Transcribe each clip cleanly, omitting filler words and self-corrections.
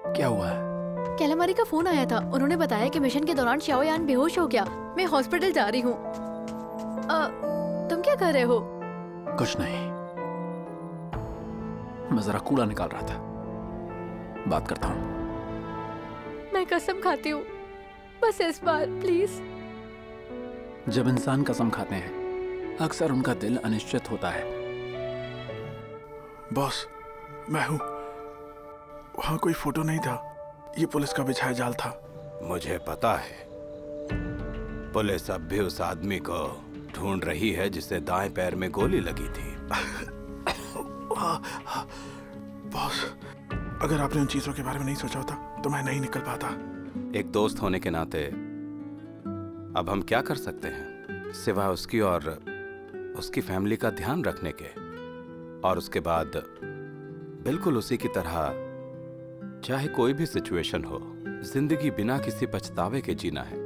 क्या हुआ है? कैलामारी का फोन आया था। उन्होंने बताया कि मिशन के दौरान शाओयान बेहोश हो गया। मैं हॉस्पिटल जा रही हूँ। तुम क्या कर रहे हो? कुछ नहीं, मैं जरा कूड़ा निकाल रहा था। बात करता हूँ। मैं कसम खाती हूँ, बस इस बार प्लीज। जब इंसान कसम खाते हैं अक्सर उनका दिल अनिश्चित होता है। बॉस, मैं हूँ। वहाँ कोई फोटो नहीं था, ये पुलिस का बिछाया जाल था। मुझे पता है, पुलिस अब भी उस आदमी को ढूंढ रही है जिसे दाएं पैर में गोली लगी थी। बॉस, अगर आपने उन चीजों के बारे में नहीं सोचा होता तो मैं नहीं निकल पाता। एक दोस्त होने के नाते अब हम क्या कर सकते हैं सिवाय उसकी और उसकी फैमिली का ध्यान रखने के, और उसके बाद बिल्कुल उसी की तरह चाहे कोई भी सिचुएशन हो, जिंदगी बिना किसी पछतावे के जीना है।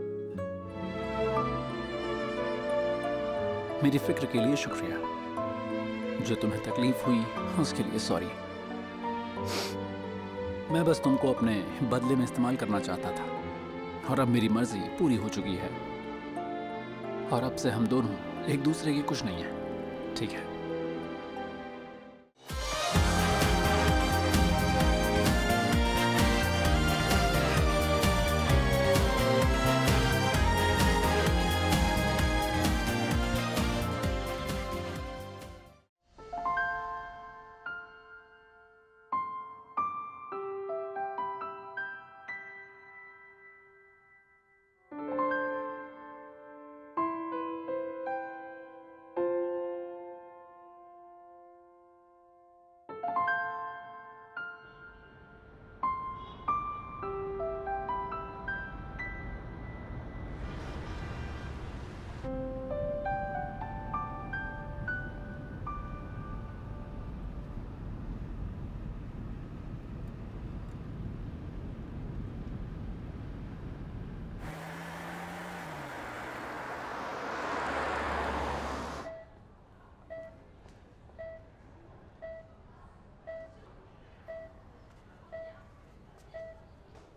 मेरी फिक्र के लिए शुक्रिया। जो तुम्हें तकलीफ हुई उसके लिए सॉरी। मैं बस तुमको अपने बदले में इस्तेमाल करना चाहता था, और अब मेरी मर्जी पूरी हो चुकी है। और अब से हम दोनों एक दूसरे के कुछ नहीं है, ठीक है?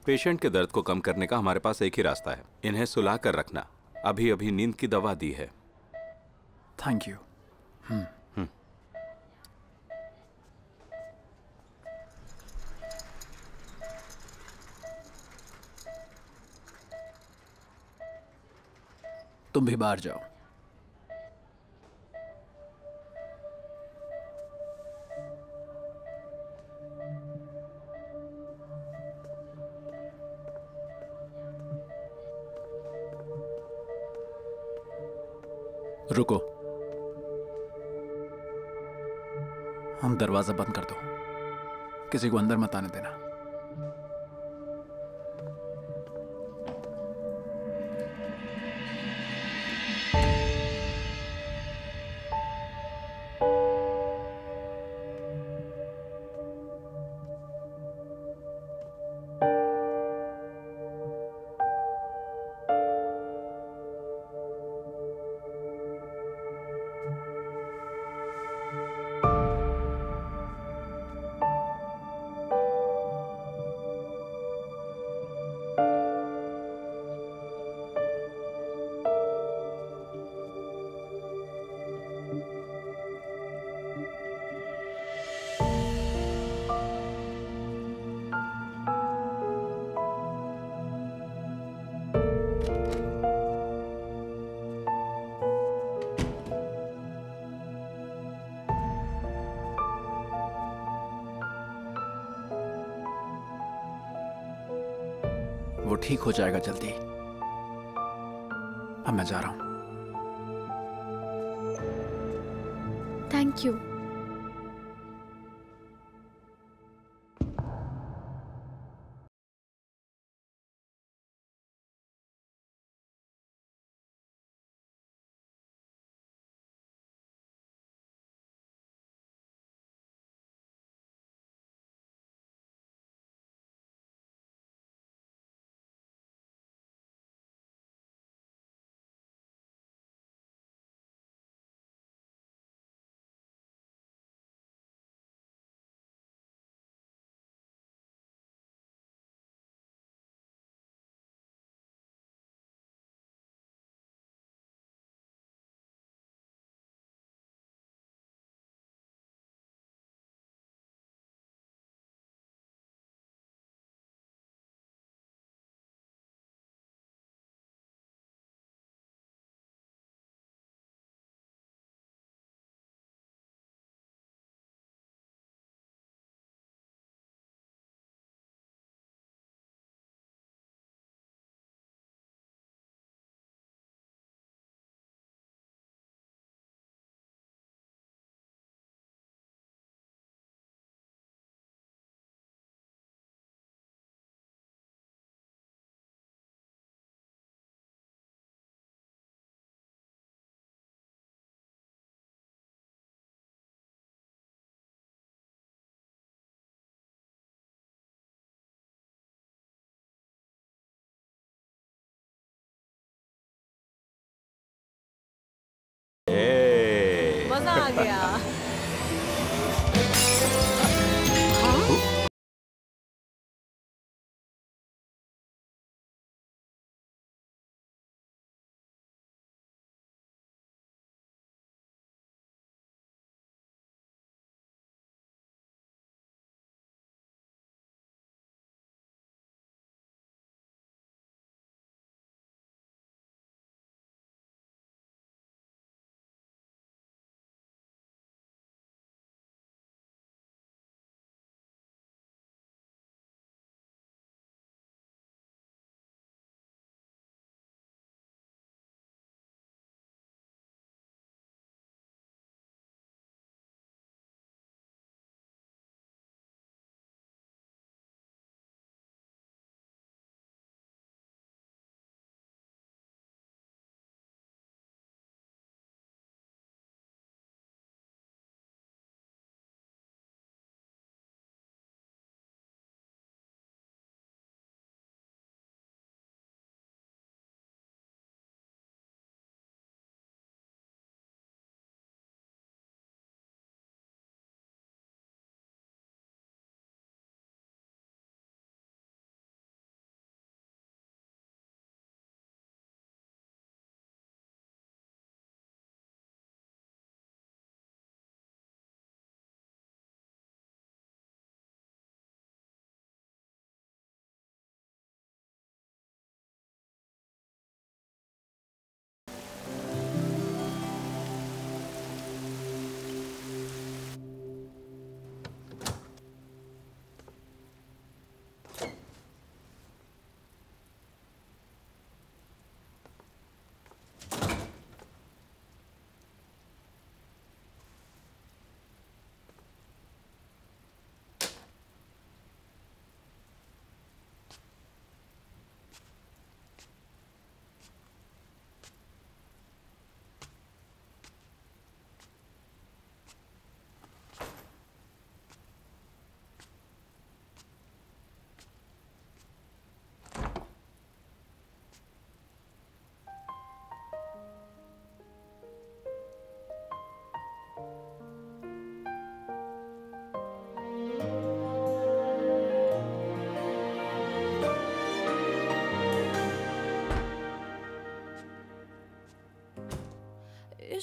पेशेंट के दर्द को कम करने का हमारे पास एक ही रास्ता है, इन्हें सुला कर रखना। अभी अभी नींद की दवा दी है। Thank you. तुम भी बाहर जाओ। रुको, हम दरवाजा बंद कर दो, किसी को अंदर मत आने देना। वो ठीक हो जाएगा जल्दी। अब मैं जा रहा हूं। Thank you.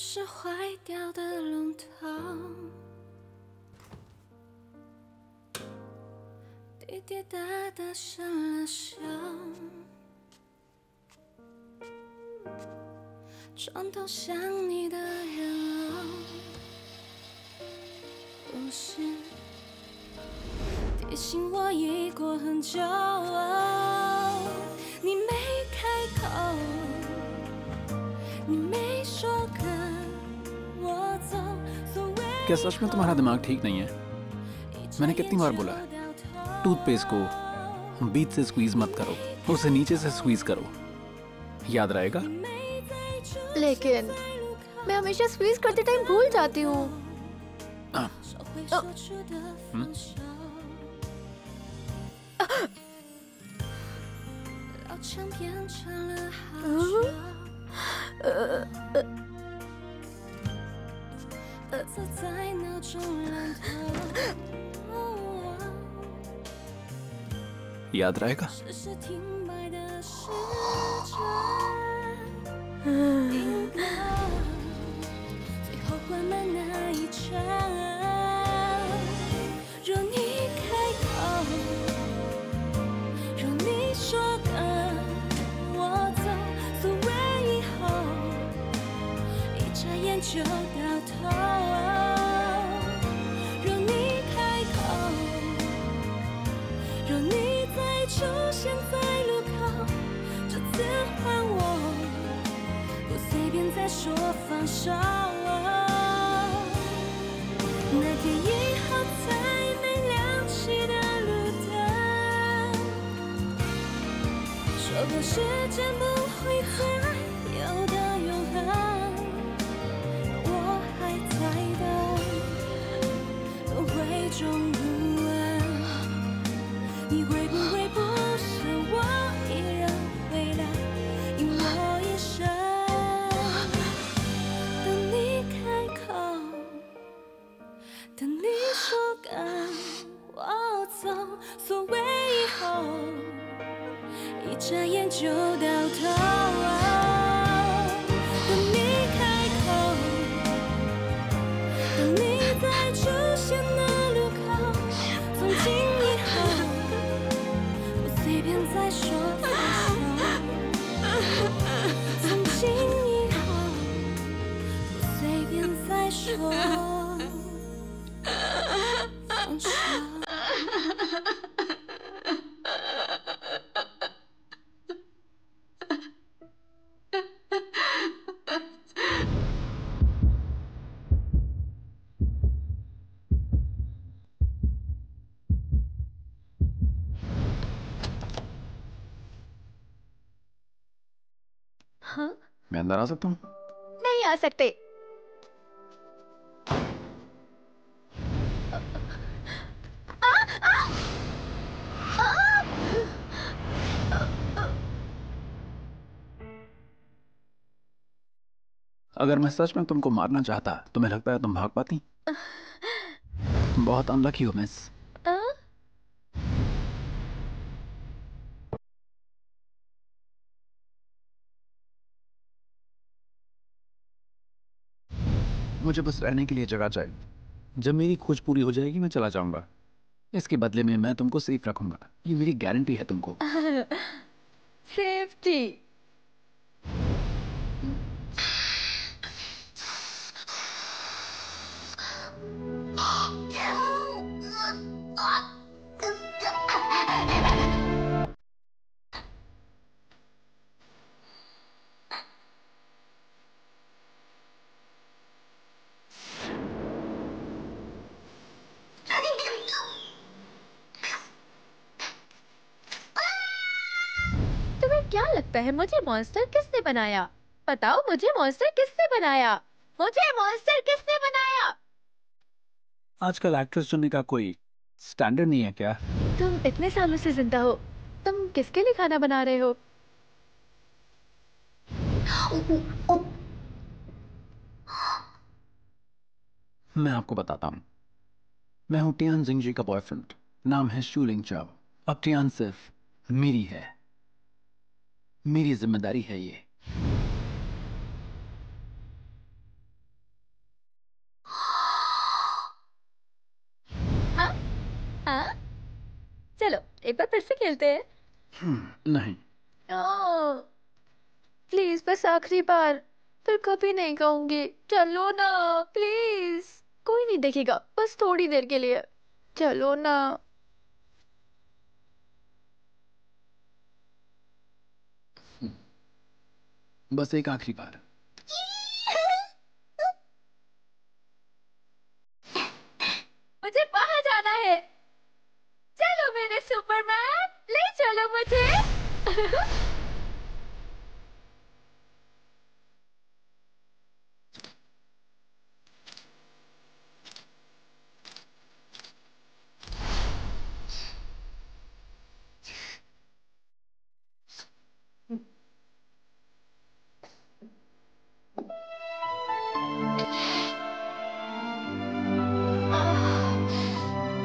是坏掉的龙头，滴滴答答生了锈，床头想你的人偶，不是提醒我已过很久，你没开口，你没说跟我走，所谓 क्या सच में तुम्हारा दिमाग ठीक नहीं है? मैंने कितनी बार बोला है टूथपेस्ट को बीच से स्क्वीज मत करो, उसे नीचे से स्क्वीज करो, याद रहेगा? लेकिन मैं हमेशा स्क्वीज करते टाइम भूल जाती हूँ। याद रहेगा?就到头，若你开口，若你再出现在路口，这次换我，不随便再说放手。那天以后才没亮起的路灯，说过时间不会再有的永恒。终不问，你会不会不舍我一人回来，因我一生。等你开口，等你说跟我走，所谓以后，一眨眼就到头。等你开口，等你再出现的。从今以后，不随便再说放手。从今以后，不随便再说放手。हाँ? मैं अंदर आ सकता हूँ? नहीं आ सकते। अगर मैं सच में तुमको मारना चाहता, तुम्हें लगता है तुम भाग पाती? बहुत अनलकी हो मिस। मुझे बस रहने के लिए जगह चाहिए। जब मेरी खोज पूरी हो जाएगी मैं चला जाऊंगा। इसके बदले में मैं तुमको सेफ रखूंगा, ये मेरी गारंटी है तुमको। सेफ्टी। क्या लगता है मुझे मॉन्स्टर किसने बनाया? बताओ मुझे मॉन्स्टर किसने बनाया? मुझे मॉन्स्टर किसने बनाया? आजकल एक्ट्रेस चुनने का कोई स्टैंडर्ड नहीं है क्या? तुम इतने सालों से जिंदा हो, तुम किसके लिए खाना बना रहे हो? मैं आपको बताता हूँ। मैं हूँ टियान जिंगजी का बॉयफ्रेंड, नाम है शूलिंग चाओ। अब टियान सिर्फ मेरी है, मेरी जिम्मेदारी है ये। खेलते हैं? नहीं। प्लीज बस आखिरी बार, फिर कभी नहीं कहूंगी। चलो ना प्लीज। कोई नहीं देखेगा, बस थोड़ी देर के लिए। चलो ना। बस एक आखिरी बार। मुझे बाहर जाना है। चलो मेरे सुपरमैन, ले चलो मुझे।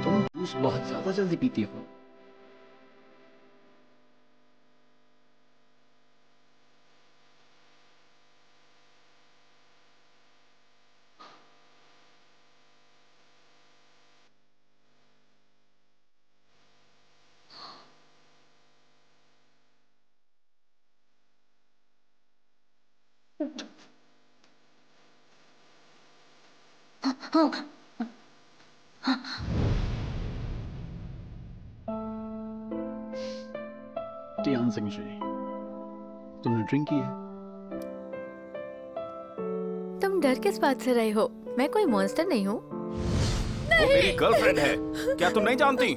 तुम जूस बहुत ज्यादा जल्दी पीती हो। टियान सिंह, तुमने ड्रिंक की है? तुम डर किस बात से रहे हो? मैं कोई मॉन्स्टर नहीं हूँ। वो मेरी गर्लफ्रेंड है, क्या तुम नहीं जानती?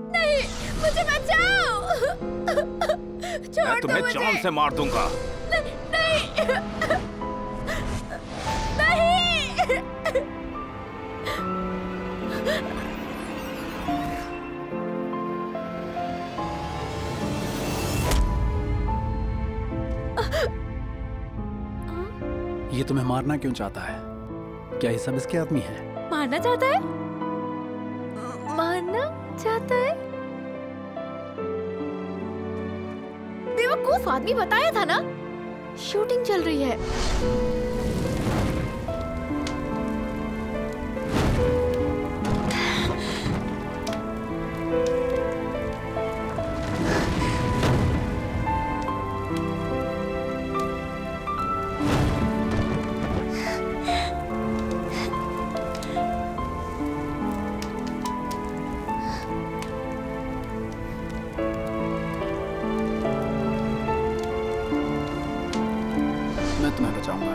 नहीं, मुझे बचाओ। मैं तुम्हें जान से मार दूंगा। नहीं, नहीं। ये तुम्हें मारना क्यों चाहता है? क्या ये सब इसके आदमी है? मारना चाहता है? मारना चाहता है? बेवकूफ आदमी, बताया था ना, शूटिंग चल रही है। मैं तुम्हें बचाऊंगा।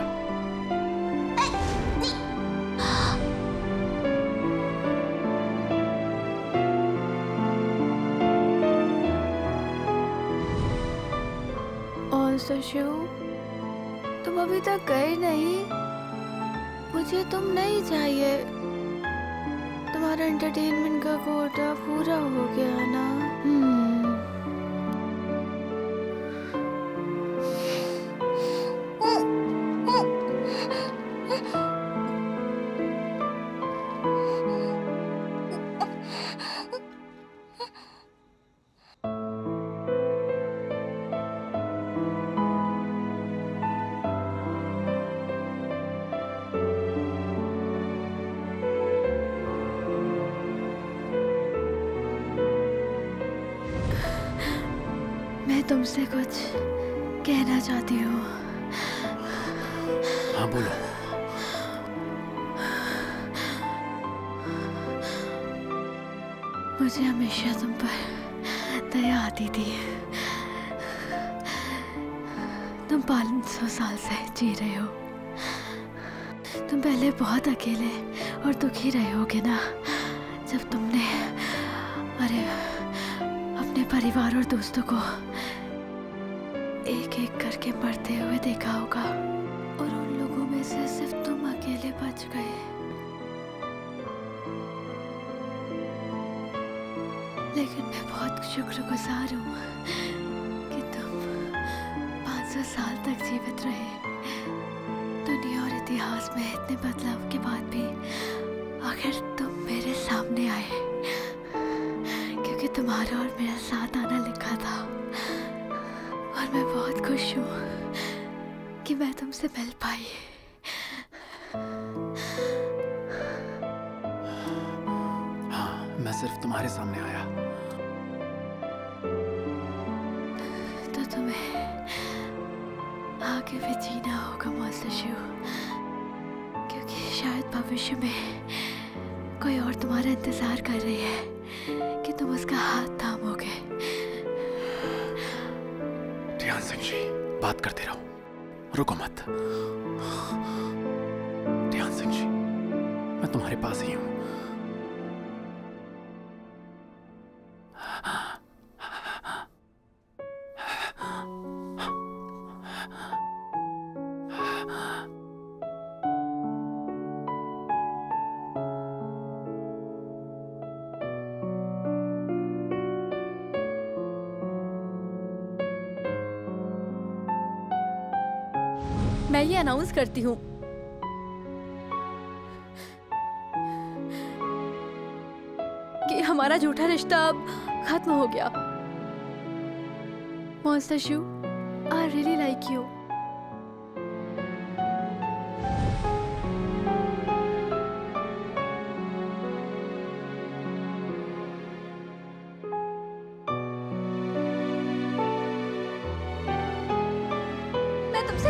और शशु, तुम अभी तक गए नहीं। मुझे तुम नहीं चाहिए। तुम्हारा एंटरटेनमेंट का कोटा पूरा हो गया ना। मैं तुमसे कुछ कहना चाहती हूँ। हाँ बोलो। मुझे हमेशा तुम पर दया आती थी। तुम 500 साल से जी रहे हो। तुम पहले बहुत अकेले और दुखी रहे होगे ना, जब तुमने अपने परिवार और दोस्तों को एक एक करके मरते हुए देखा होगा, और उन लोगों में से सिर्फ तुम अकेले बच गए। लेकिन मैं बहुत शुक्रगुजार हूँ कि तुम 500 साल तक जीवित रहे। दुनिया और इतिहास में इतने बदलाव के बाद भी आखिर तुम मेरे सामने आए, क्योंकि तुम्हारा और मेरा साथ आना लिखा था। और मैं बहुत खुश हूँ कि मैं तुमसे मिल पाई। हाँ, मैं सिर्फ तुम्हारे सामने आया आगे भी जीना होगा मॉन्स्टर शू, क्योंकि शायद भविष्य में कोई और तुम्हारा इंतजार कर रही है कि तुम उसका हाथ थामोगे। ध्यान सिंह जी, बात करते रहो, रुको मत। ध्यान सिंह जी, मैं तुम्हारे पास ही हूं। मैं ये अनाउंस करती हूँ कि हमारा झूठा रिश्ता अब खत्म हो गया। Monster shoe, I really like you.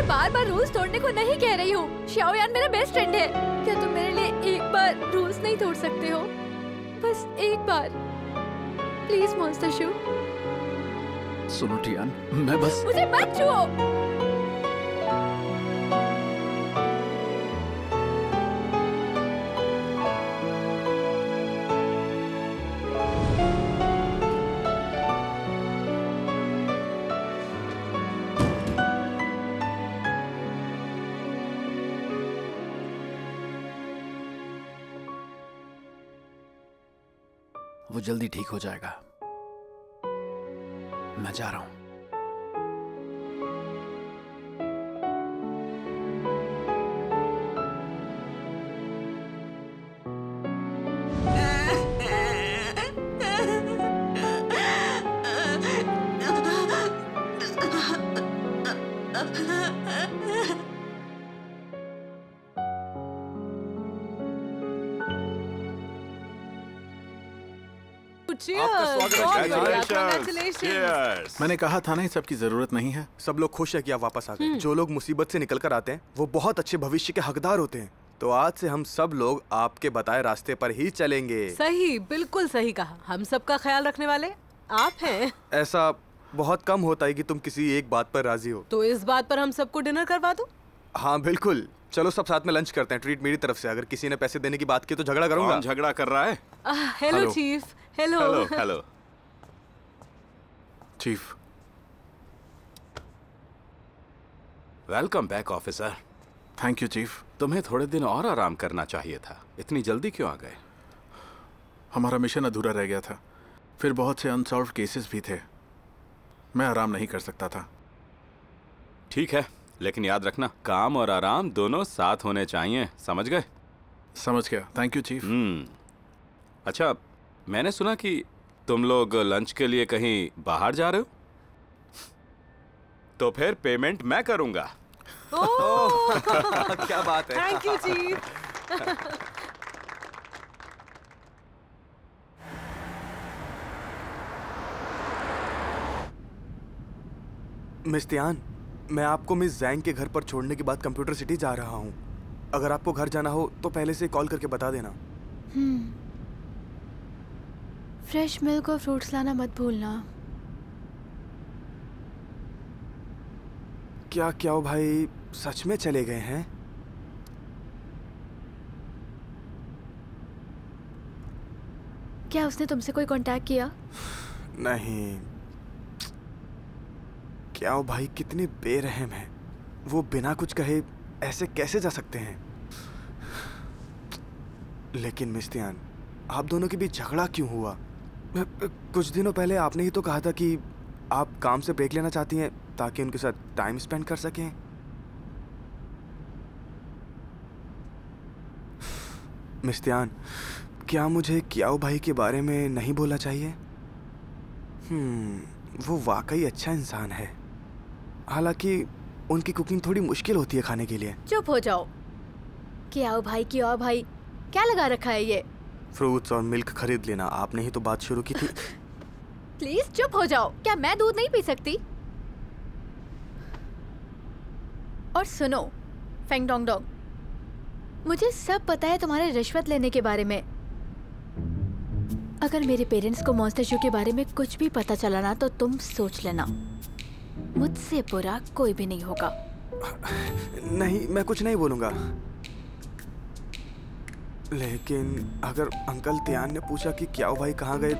Bar bar rules तोड़ने को नहीं कह रही हूँ। शाओयान मेरा बेस्ट फ्रेंड है। क्या तुम मेरे लिए एक बार रूल्स नहीं तोड़ सकते हो? बस एक बार प्लीज मॉन्स्टर शू। सुनो टियान, मैं बस मुझे मत छुओ। वो जल्दी ठीक हो जाएगा। मैं जा रहा हूं। मैंने कहा था ना, सबकी जरूरत नहीं है। सब लोग खुश है कि आप वापस आ गए। जो लोग मुसीबत से निकल कर आते हैं वो बहुत अच्छे भविष्य के हकदार होते हैं। तो आज से हम सब लोग आपके बताए रास्ते पर ही चलेंगे। सही, बिल्कुल सही कहा। हम सब का ख्याल रखने वाले आप हैं। ऐसा बहुत कम होता है कि तुम किसी एक बात पर राजी हो। तो इस बात पर हम सबको डिनर करवा दो। हाँ बिल्कुल, चलो सब साथ में लंच करते हैं। ट्रीट मेरी तरफ से। अगर किसी ने पैसे देने की बात की तो झगड़ा करूंगा। झगड़ा कर रहा है? Hello chief. Hello hello hello chief. Welcome back officer. Thank you chief. तुम्हें थोड़े दिन और आराम करना चाहिए था। इतनी जल्दी क्यों आ गए? हमारा मिशन अधूरा रह गया था, फिर बहुत से अनसॉल्व केसेस भी थे। मैं आराम नहीं कर सकता था। ठीक है, लेकिन याद रखना, काम और आराम दोनों साथ होने चाहिए। समझ गए? समझ गया। Thank you chief. अच्छा, मैंने सुना कि तुम लोग लंच के लिए कहीं बाहर जा रहे हो, तो फिर पेमेंट मैं करूंगा। क्या बात है। Thank you chief. Miss Tian, मैं आपको मिस जैंग के घर पर छोड़ने के बाद कंप्यूटर सिटी जा रहा हूँ। अगर आपको घर जाना हो तो पहले से कॉल करके बता देना। फ्रेश मिल्क और फ्रूट्स लाना मत भूलना। क्या क्या भाई सच में चले गए हैं? क्या उसने तुमसे कोई कांटेक्ट किया? नहीं। क्या भाई कितने बेरहम हैं। वो बिना कुछ कहे ऐसे कैसे जा सकते हैं? लेकिन मिस तियान, आप दोनों के बीच झगड़ा क्यों हुआ? कुछ दिनों पहले आपने ही तो कहा था कि आप काम से ब्रेक लेना चाहती हैं ताकि उनके साथ टाइम स्पेंड कर सकें। मिस तियान, क्या मुझे क्याओ भाई के बारे में नहीं बोलना चाहिए? वो वाकई अच्छा इंसान है। हालांकि उनकी कुकिंग थोड़ी मुश्किल होती है खाने के लिए। चुप हो जाओ। क्याओ भाई क्या लगा रखा है ये? फ्रूट्स और मिल्क खरीद लेना। आपने ही तो बात शुरू की थी। प्लीज चुप हो जाओ। क्या मैं दूध नहीं पी सकती? और सुनो फेंग डोंग डोंग, मुझे सब पता है तुम्हारे रिश्वत लेने के बारे में। अगर मेरे पेरेंट्स को मॉन्स्टर शो के बारे में कुछ भी पता चला ना तो तुम सोच लेना, मुझसे बुरा कोई भी नहीं होगा। नहीं, मैं कुछ नहीं बोलूंगा। लेकिन अगर अंकल तियान ने पूछा कि क्याओ भाई कहाँ गए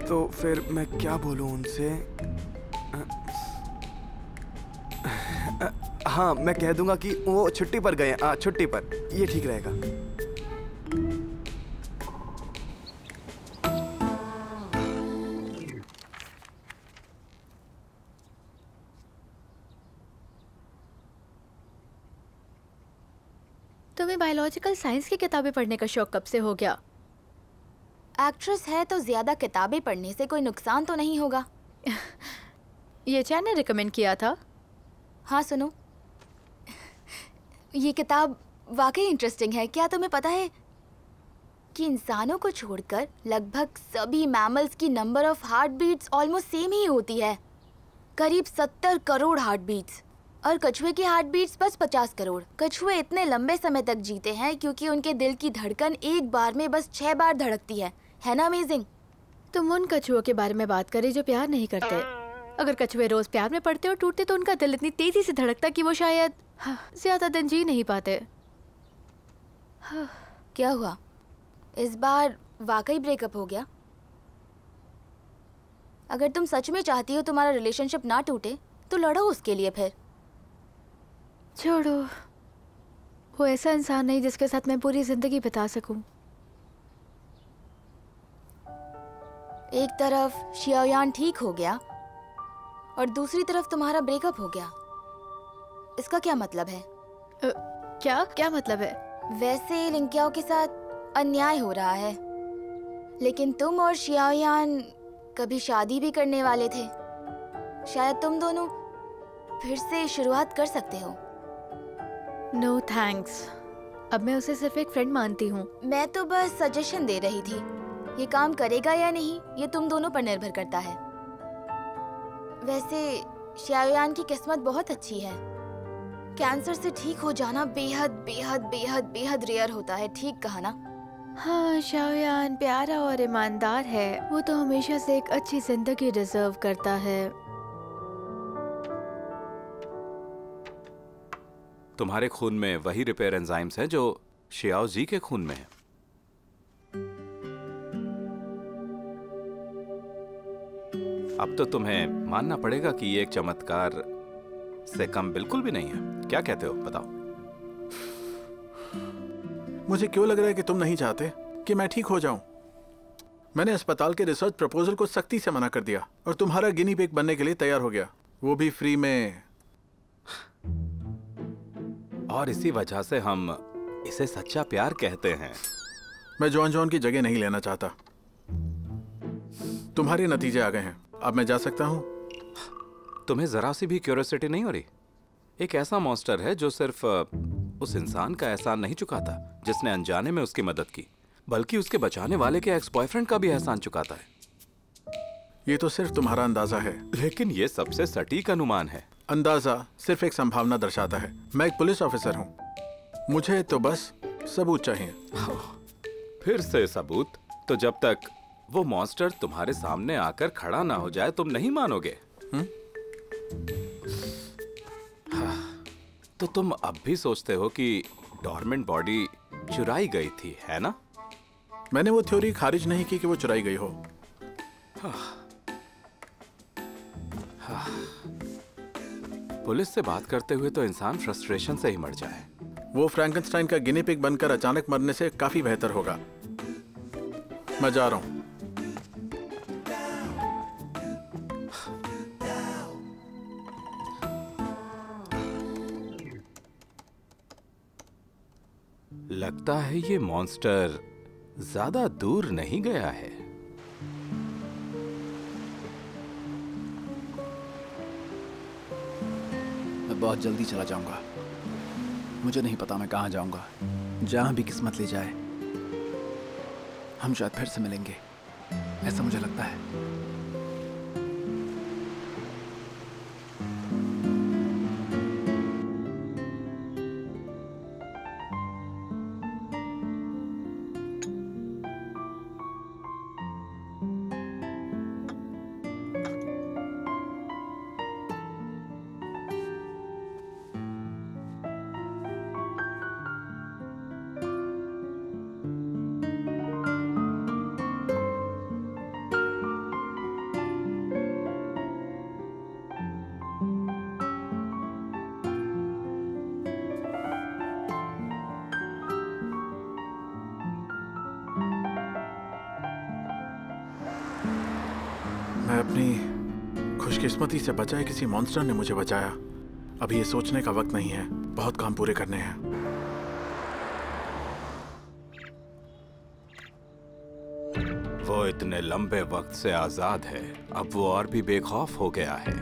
तो फिर मैं क्या बोलूं उनसे? हाँ, मैं कह दूंगा कि वो छुट्टी पर गए। छुट्टी पर, ये ठीक रहेगा। तुम्हें बायोलॉजिकल साइंस की किताबें पढ़ने का शौक कब से हो गया? एक्ट्रेस है तो ज्यादा किताबें पढ़ने से कोई नुकसान तो नहीं होगा। ये चैन ने रिकमेंड किया था। हाँ सुनो, ये किताब वाकई इंटरेस्टिंग है। क्या तुम्हें पता है कि इंसानों को छोड़कर लगभग सभी मैमल्स की number of heart beats almost same ही होती है, करीब 70 करोड़ हार्ट बीट्स। और कछुए की हार्ट बीट्स बस 50 करोड़। कछुए इतने लंबे समय तक जीते हैं क्योंकि उनके दिल की धड़कन एक बार में बस 6 बार धड़कती है ना अमेजिंग? तुम उन कछुओं के बारे में बात करें जो प्यार नहीं करते। अगर कछुए रोज प्यार में पड़ते और टूटते तो उनका दिल इतनी तेजी से धड़कता कि वो शायद ज्यादा दिन जी नहीं पाते। क्या हुआ, इस बार वाकई ब्रेकअप हो गया? अगर तुम सच में चाहती हो तुम्हारा रिलेशनशिप ना टूटे तो लड़ो उसके लिए। फिर छोड़ो, वो ऐसा इंसान नहीं जिसके साथ मैं पूरी जिंदगी बिता सकूं। एक तरफ शियाओयान ठीक हो गया और दूसरी तरफ तुम्हारा ब्रेकअप हो गया। इसका क्या मतलब है? क्या मतलब है? वैसे लिंक्याओ के साथ अन्याय हो रहा है, लेकिन तुम और शियाओयान कभी शादी भी करने वाले थे। शायद तुम दोनों फिर से शुरुआत कर सकते हो। नो थैंक्स, अब मैं उसे सिर्फ एक फ्रेंड मानती हूँ। मैं तो बस सजेशन दे रही थी। ये काम करेगा या नहीं ये तुम दोनों पर निर्भर करता है। वैसे शियाओयान की किस्मत बहुत अच्छी है। कैंसर से ठीक हो जाना बेहद बेहद बेहद बेहद रेयर होता है। ठीक कहा ना? हाँ, शियाओयान प्यारा और ईमानदार है। वो तो हमेशा से एक अच्छी जिंदगी डिजर्व करता है। तुम्हारे खून में वही रिपेयर एंजाइम्स हैं जो शियाओ जी के खून में है। अब तो तुम्हें मानना पड़ेगा कि ये एक चमत्कार से कम बिल्कुल भी नहीं है। क्या कहते हो, बताओ? मुझे क्यों लग रहा है कि तुम नहीं चाहते कि मैं ठीक हो जाऊं। मैंने अस्पताल के रिसर्च प्रपोजल को सख्ती से मना कर दिया और तुम्हारा गिनी पिग बनने के लिए तैयार हो गया, वो भी फ्री में। और इसी वजह से हम इसे सच्चा प्यार कहते हैं। मैं जॉन जॉन की जगह नहीं लेना चाहता। तुम्हारे नतीजे आ गए हैं, अब मैं जा सकता हूं। तुम्हें जरा सी भी क्यूरियोसिटी नहीं हो रही? एक ऐसा मॉन्स्टर है जो सिर्फ उस इंसान का एहसान नहीं चुकाता जिसने अनजाने में उसकी मदद की, बल्कि उसके बचाने वाले के एक्स बॉयफ्रेंड का भी एहसान चुकाता है। ये तो सिर्फ तुम्हारा अंदाजा है। लेकिन ये सबसे सटीक अनुमान है। अंदाजा सिर्फ एक संभावना दर्शाता है। मैं एक पुलिस ऑफिसर हूँ, मुझे तो बस सबूत चाहिए। फिर से सबूत? तो जब तक वो मॉन्स्टर तुम्हारे सामने आकर खड़ा ना हो जाए तुम नहीं मानोगे। तो तुम अब भी सोचते हो कि डॉर्मेंट बॉडी चुराई गई थी, है ना? मैंने वो थ्योरी खारिज नहीं की कि वो चुराई गई हो। पुलिस से बात करते हुए तो इंसान फ्रस्ट्रेशन से ही मर जाए। वो फ्रैंकनस्टाइन का गिनी पिग बनकर अचानक मरने से काफी बेहतर होगा। मैं जा रहा हूं। लगता है ये मॉन्स्टर ज्यादा दूर नहीं गया है। मैं बहुत जल्दी चला जाऊंगा। मुझे नहीं पता मैं कहाँ जाऊंगा। जहां भी किस्मत ले जाए हम शायद फिर से मिलेंगे, ऐसा मुझे लगता है। मैं अपनी खुशकिस्मती से बचाए किसी मॉन्स्टर ने मुझे बचाया। अभी ये सोचने का वक्त नहीं है, बहुत काम पूरे करने हैं। वो इतने लंबे वक्त से आजाद है, अब वो और भी बेखौफ हो गया है।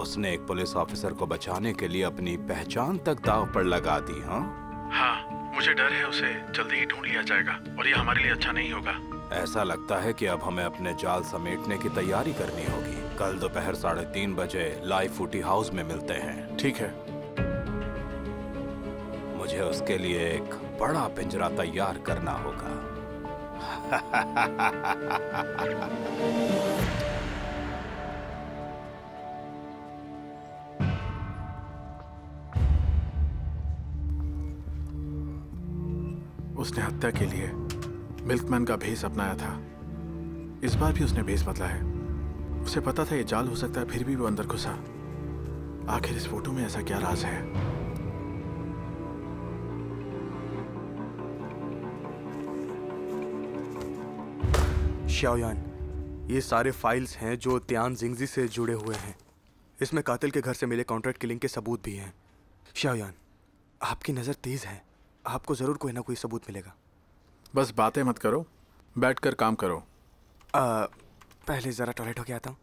उसने एक पुलिस ऑफिसर को बचाने के लिए अपनी पहचान तक दांव पर लगा दी। हाँ, मुझे डर है उसे जल्दी ही ढूंढ लिया जाएगा और ये हमारे लिए अच्छा नहीं होगा। ऐसा लगता है कि अब हमें अपने जाल समेटने की तैयारी करनी होगी। कल दोपहर 3:30 बजे लाइव फूटी हाउस में मिलते हैं। ठीक है। मुझे उसके लिए एक बड़ा पिंजरा तैयार करना होगा। उसने हत्या के लिए मिल्कमैन का भेष अपनाया था। इस बार भी उसने भेष बदला है। उसे पता था ये जाल हो सकता है, फिर भी वो अंदर घुसा। आखिर इस फोटो में ऐसा क्या राज है? शाओयान, ये सारे फाइल्स हैं जो त्यान जिंगजी से जुड़े हुए हैं। इसमें कातिल के घर से मिले कॉन्ट्रैक्ट किलिंग के सबूत भी हैं। शाओयान, आपकी नज़र तेज है, आपको ज़रूर कोई ना कोई सबूत मिलेगा। बस बातें मत करो, बैठकर काम करो। पहले ज़रा टॉयलेट होके आता हूँ।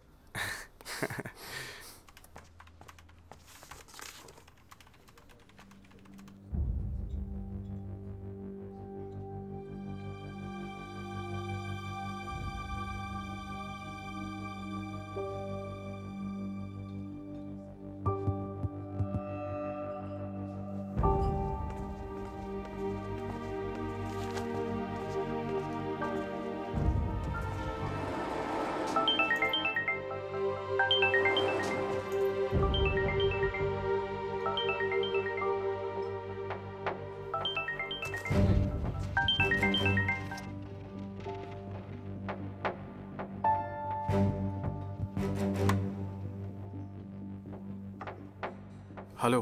हेलो,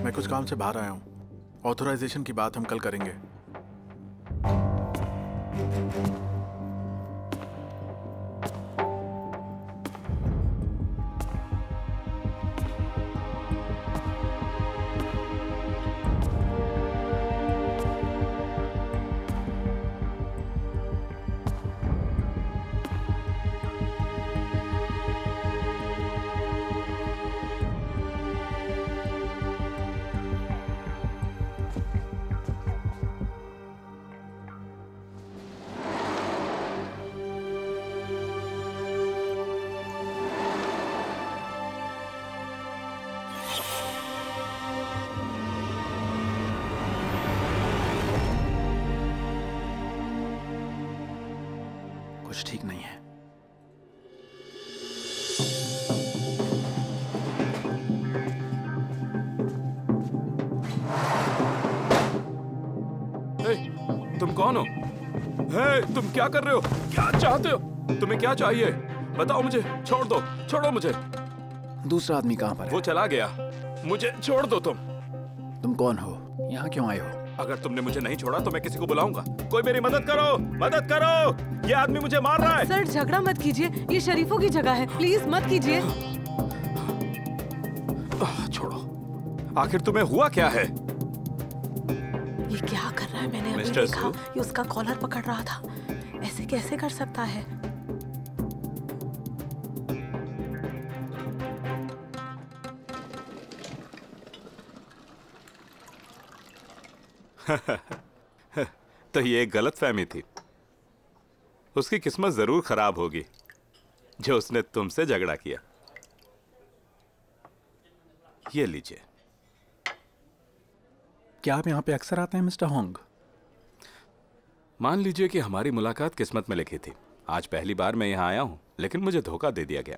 मैं कुछ काम से बाहर आया हूँ। ऑथराइजेशन की बात हम कल करेंगे। कुछ ठीक नहीं है। तुम कौन हो? तुम क्या कर रहे हो? क्या चाहते हो? तुम्हें क्या चाहिए? बताओ मुझे। छोड़ दो, छोड़ो मुझे। दूसरा आदमी कहाँ पर है? वो चला गया। मुझे छोड़ दो। तुम कौन हो? यहाँ क्यों आए हो? अगर तुमने मुझे नहीं छोड़ा तो मैं किसी को बुलाऊंगा। कोई मेरी मदद करो, मदद करो। ये आदमी मुझे मार रहा है। सर, झगड़ा मत कीजिए, ये शरीफों की जगह है, प्लीज मत कीजिए। छोड़ो। आखिर तुम्हें हुआ क्या है? ये क्या कर रहा है? मैंने अभी देखा, ये उसका कॉलर पकड़ रहा था। ऐसे कैसे कर सकता है? तो ये एक गलतफहमी थी। उसकी किस्मत जरूर खराब होगी जो उसने तुमसे झगड़ा किया। ये लीजिए। क्या आप यहाँ पे अक्सर आते हैं मिस्टर होंग? मान लीजिए कि हमारी मुलाकात किस्मत में लिखी थी। आज पहली बार मैं यहाँ आया हूँ, लेकिन मुझे धोखा दे दिया गया।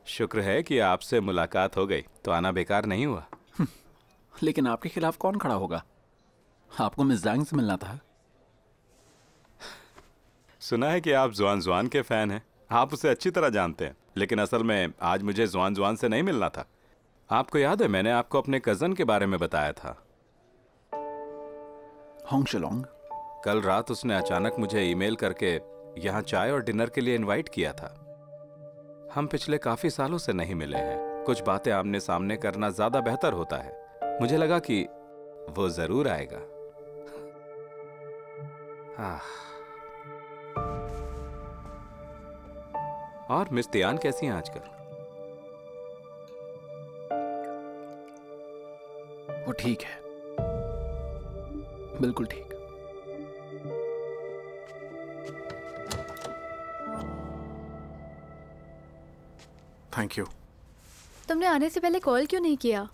शुक्र है कि आपसे मुलाकात हो गई, तो आना बेकार नहीं हुआ। लेकिन आपके खिलाफ कौन खड़ा होगा? आपको मिस ज़ांग से मिलना था। सुना है कि आप जुआन जुआन के फैन हैं। आप उसे अच्छी तरह जानते हैं, लेकिन असल में आज मुझे जुआन जुआन से नहीं मिलना था। आपको याद है, मैंने आपको अपने कजन के बारे में बताया था, होंग शिलोंग। कल रात उसने अचानक मुझे ईमेल करके यहाँ चाय और डिनर के लिए इनवाइट किया था। हम पिछले काफी सालों से नहीं मिले हैं। कुछ बातें आमने सामने करना ज्यादा बेहतर होता है। मुझे लगा कि वो जरूर आएगा। और मिस तियान कैसी हैं आजकल? वो ठीक है, बिल्कुल ठीक। Thank you. तुमने आने से पहले कॉल क्यों नहीं किया?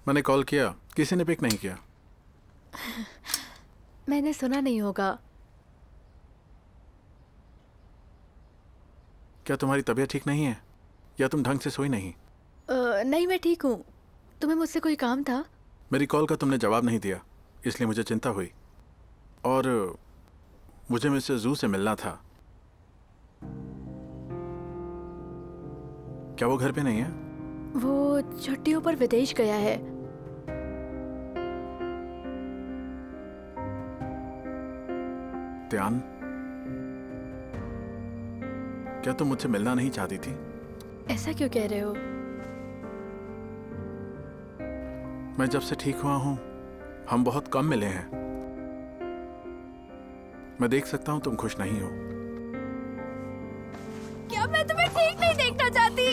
मैंने कॉल किया, किसी ने पिक नहीं किया। मैंने सुना नहीं होगा। क्या तुम्हारी तबीयत ठीक नहीं है या तुम ढंग से सोई नहीं? नहीं, मैं ठीक हूँ। तुम्हें मुझसे कोई काम था? मेरी कॉल का तुमने जवाब नहीं दिया, इसलिए मुझे चिंता हुई। और मुझे मिस्टर जू से मिलना था। क्या वो घर पे नहीं है? वो छुट्टियों पर विदेश गया है। त्यान, क्या तुम मुझसे मिलना नहीं चाहती थी? ऐसा क्यों कह रहे हो? मैं जब से ठीक हुआ हूं हम बहुत कम मिले हैं। मैं देख सकता हूं तुम खुश नहीं हो। क्या मैं तुम्हें ठीक नहीं देखना चाहती?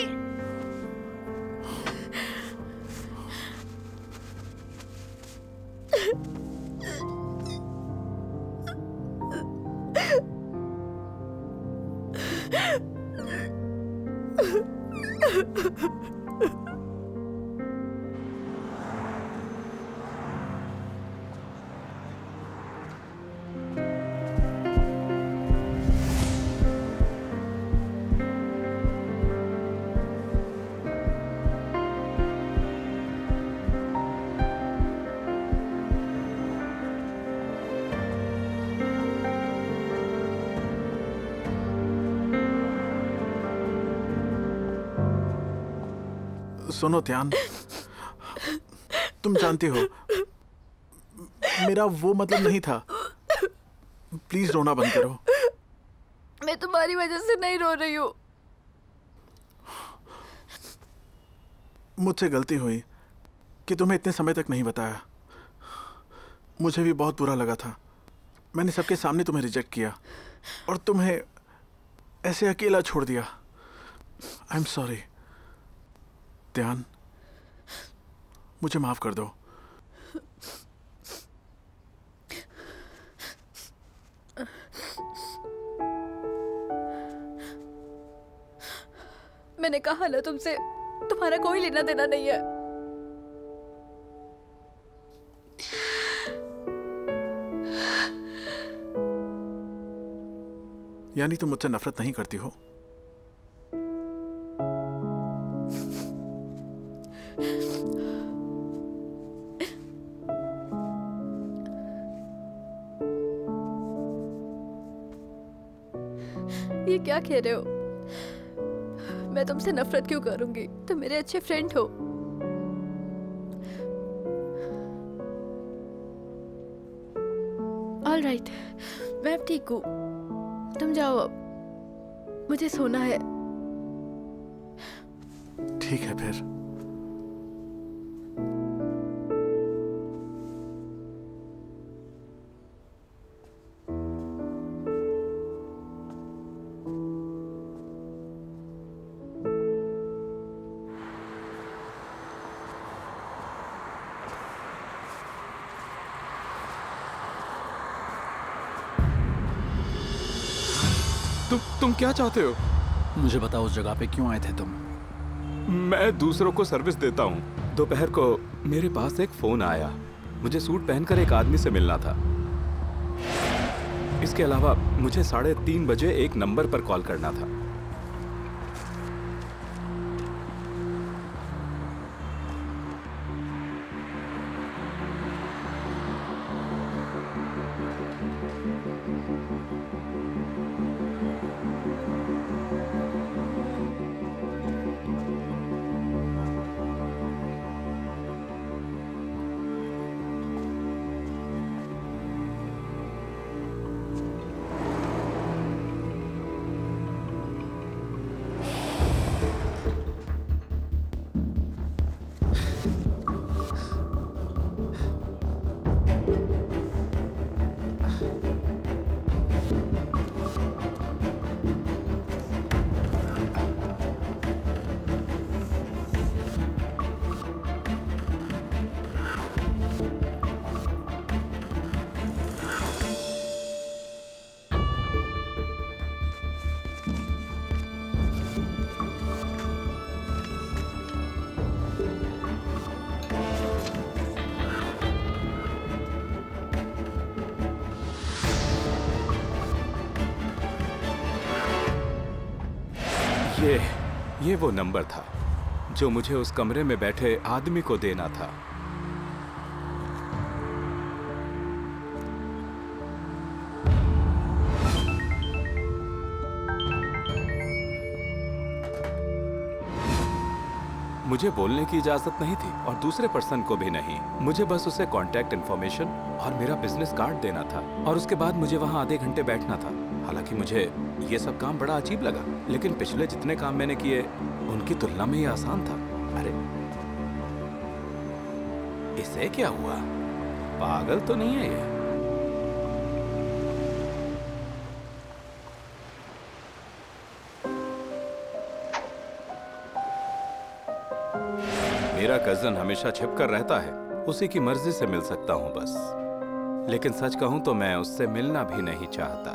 सुनो त्यान, तुम जानती हो मेरा वो मतलब नहीं था। प्लीज रोना बंद करो। मैं तुम्हारी वजह से नहीं रो रही हूँ। मुझसे गलती हुई कि तुम्हें इतने समय तक नहीं बताया। मुझे भी बहुत बुरा लगा था। मैंने सबके सामने तुम्हें रिजेक्ट किया और तुम्हें ऐसे अकेला छोड़ दिया। आई एम सॉरी त्यान, मुझे माफ कर दो। मैंने कहा ना तुमसे, तुम्हारा कोई लेना देना नहीं है। यानी तुम मुझसे नफरत नहीं करती हो? ये क्या कह रहे हो? मैं तुमसे नफरत क्यों करूंगी? तुम मेरे अच्छे फ्रेंड हो। ऑल राइट, मैं अब ठीक हूँ। तुम जाओ अब, मुझे सोना है। ठीक है फिर। तुम क्या चाहते हो? मुझे बताओ उस जगह पे क्यों आए थे तुम? मैं दूसरों को सर्विस देता हूँ। दोपहर को मेरे पास एक फोन आया। मुझे सूट पहनकर एक आदमी से मिलना था। इसके अलावा मुझे 3:30 बजे एक नंबर पर कॉल करना था। ये वो नंबर था जो मुझे उस कमरे में बैठे आदमी को देना था। मुझे बोलने की इजाजत नहीं थी और दूसरे पर्सन को भी नहीं। मुझे बस उसे कांटेक्ट इंफॉर्मेशन और मेरा बिजनेस कार्ड देना था और उसके बाद मुझे वहां आधे घंटे बैठना था। हालांकि मुझे ये सब काम बड़ा अजीब लगा, लेकिन पिछले जितने काम मैंने किए उनकी तुलना में ये आसान था। अरे इसे क्या हुआ? पागल तो नहीं है ये? मेरा कजन हमेशा छिपकर रहता है, उसी की मर्जी से मिल सकता हूं बस। लेकिन सच कहूं तो मैं उससे मिलना भी नहीं चाहता।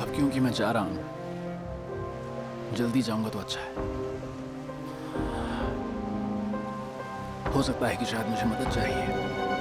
अब क्योंकि मैं जा रहा हूं, जल्दी जाऊंगा तो अच्छा है। हो सकता है कि शायद मुझे मदद चाहिए।